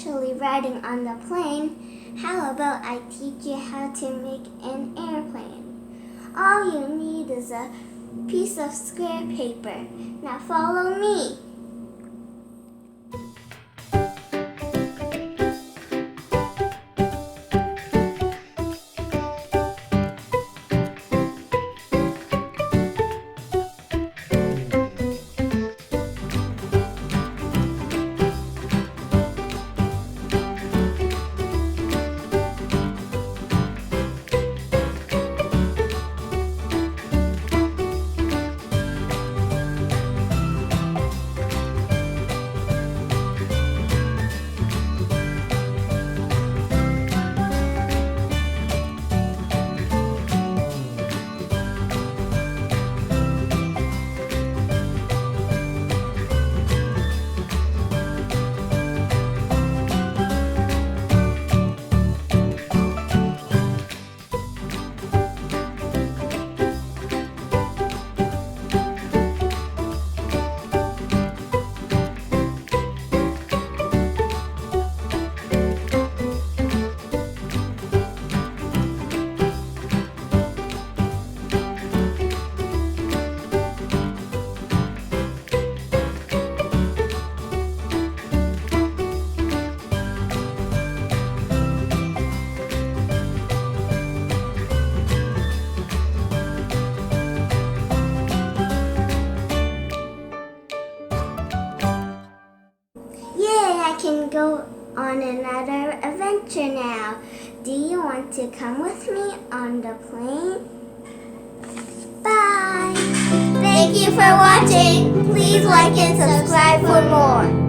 actually riding on the plane, how about I teach you how to make an airplane? All you need is a piece of square paper. Now follow me. I can go on another adventure now. Do you want to come with me on the plane? Bye! Thank you for watching. Please like and subscribe for more.